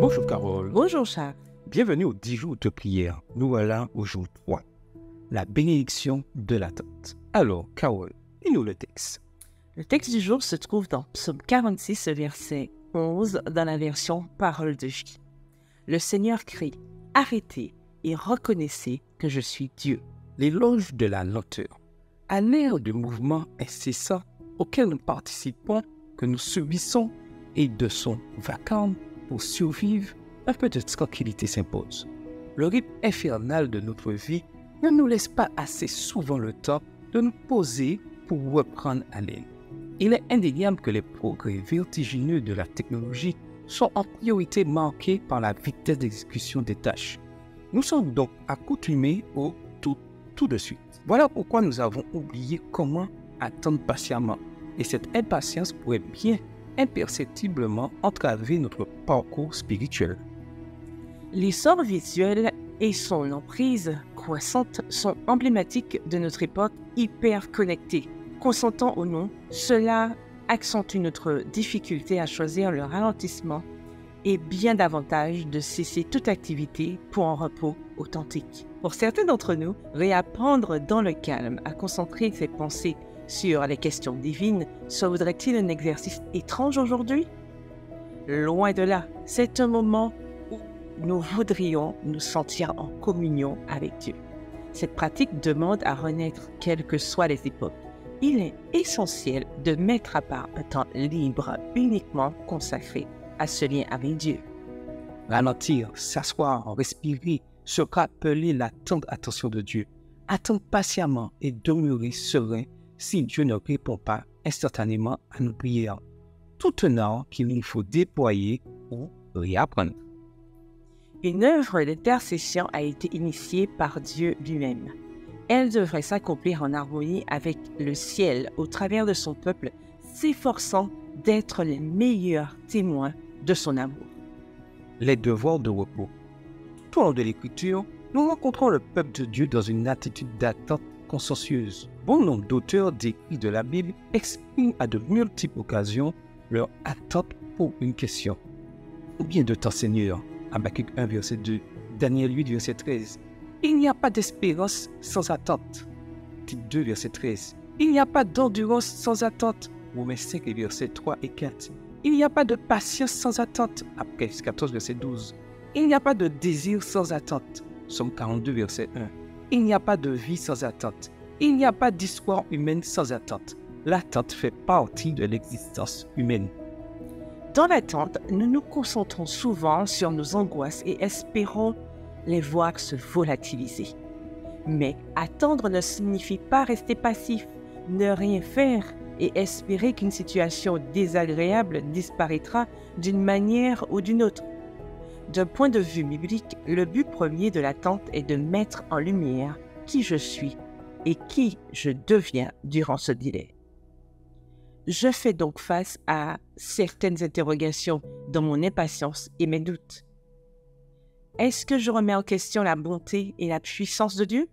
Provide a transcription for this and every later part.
Bonjour Carole. Bonjour Charles. Bienvenue aux 10 jours de prière. Nous voilà au jour 3. La bénédiction de l'attente. Alors, Carole, lis-nous le texte. Le texte du jour se trouve dans Psaume 46, verset 11, dans la version Parole de vie. Le Seigneur crie, « Arrêtez et reconnaissez que je suis Dieu. » L'éloge de la lenteur. À l'ère de mouvements incessants auxquels nous participons, que nous subissons et de son vacarme pour survivre, un peu de tranquillité s'impose. Le rythme infernal de notre vie ne nous laisse pas assez souvent le temps de nous poser pour reprendre haleine. Il est indéniable que les progrès vertigineux de la technologie sont en priorité marqués par la vitesse d'exécution des tâches. Nous sommes donc accoutumés au tout de suite. Voilà pourquoi nous avons oublié comment attendre patiemment. Et cette impatience pourrait bien imperceptiblement entraver notre parcours spirituel. L'essor visuel et son emprise croissante sont emblématiques de notre époque hyper connectée. Consentant ou non, cela accentue notre difficulté à choisir le ralentissement et bien davantage de cesser toute activité pour un repos authentique. Pour certains d'entre nous, réapprendre dans le calme à concentrer ses pensées sur les questions divines, se voudrait-il un exercice étrange aujourd'hui? Loin de là, c'est un moment où nous voudrions nous sentir en communion avec Dieu. Cette pratique demande à renaître quelles que soient les époques. Il est essentiel de mettre à part un temps libre uniquement consacré à ce lien avec Dieu. Ralentir, s'asseoir, respirer, se rappeler l'attente attention de Dieu, attendre patiemment et demeurer serein si Dieu ne répond pas instantanément à nos prières, tout un art qu'il nous faut déployer ou réapprendre. Une œuvre d'intercession a été initiée par Dieu lui-même. Elle devrait s'accomplir en harmonie avec le ciel au travers de son peuple, s'efforçant d'être les meilleurs témoins de son amour. Les devoirs de repos. Tout au long de l'Écriture, nous rencontrons le peuple de Dieu dans une attitude d'attente consciencieuse. Bon nombre d'auteurs d'écrits de la Bible expriment à de multiples occasions leur attente pour une question. Combien de temps, Seigneur? Habakkuk 1, verset 2, Daniel 8, verset 13. Il n'y a pas d'espérance sans attente. Tite 2, verset 13. Il n'y a pas d'endurance sans attente. Romains 5, versets 3 et 4. Il n'y a pas de patience sans attente. Apocalypse 14, verset 12. Il n'y a pas de désir sans attente. Psaume 42, verset 1. Il n'y a pas de vie sans attente. Il n'y a pas d'histoire humaine sans attente. L'attente fait partie de l'existence humaine. Dans l'attente, nous nous concentrons souvent sur nos angoisses et espérons les voir se volatiliser. Mais attendre ne signifie pas rester passif, ne rien faire et espérer qu'une situation désagréable disparaîtra d'une manière ou d'une autre. D'un point de vue biblique, le but premier de l'attente est de mettre en lumière qui je suis et qui je deviens durant ce délai. Je fais donc face à certaines interrogations dans mon impatience et mes doutes. Est-ce que je remets en question la bonté et la puissance de Dieu?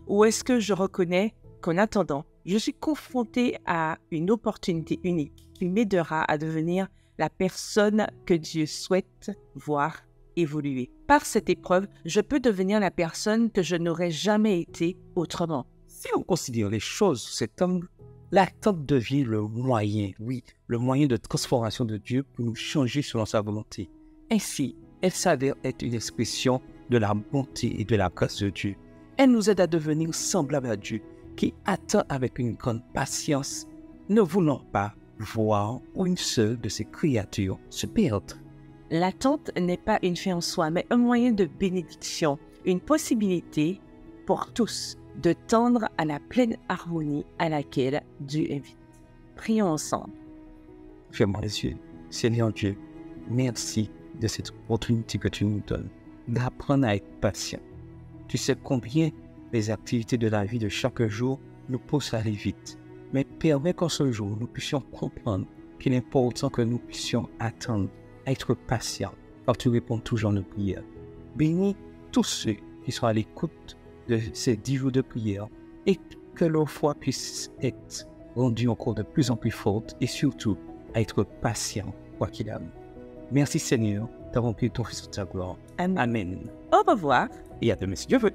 Ou est-ce que je reconnais qu'en attendant, je suis confronté à une opportunité unique qui m'aidera à devenir la personne que Dieu souhaite voir évoluer? Par cette épreuve, je peux devenir la personne que je n'aurais jamais été autrement. Si on considère les choses sous cet angle, l'attente devient le moyen de transformation de Dieu pour nous changer selon sa volonté. Ainsi, elle s'avère être une expression de la bonté et de la grâce de Dieu. Elle nous aide à devenir semblables à Dieu, qui attend avec une grande patience, ne voulant pas voir une seule de ses créatures se perdre. L'attente n'est pas une fin en soi, mais un moyen de bénédiction, une possibilité pour tous de tendre à la pleine harmonie à laquelle Dieu invite. Prions ensemble. Fermons les yeux. Seigneur Dieu, merci de cette opportunité que tu nous donnes d'apprendre à être patient. Tu sais combien les activités de la vie de chaque jour nous poussent à aller vite. Mais permets qu'en ce jour, nous puissions comprendre qu'il est important que nous puissions attendre, être patients, car tu réponds toujours à nos prières. Bénis tous ceux qui sont à l'écoute de ces 10 jours de prière et que leur foi puisse être rendue encore de plus en plus forte et surtout à être patient, quoi qu'il arrive. Merci Seigneur, de remplir ton fils de ta gloire. Amen. Amen. Au revoir. Et à demain si Dieu veut.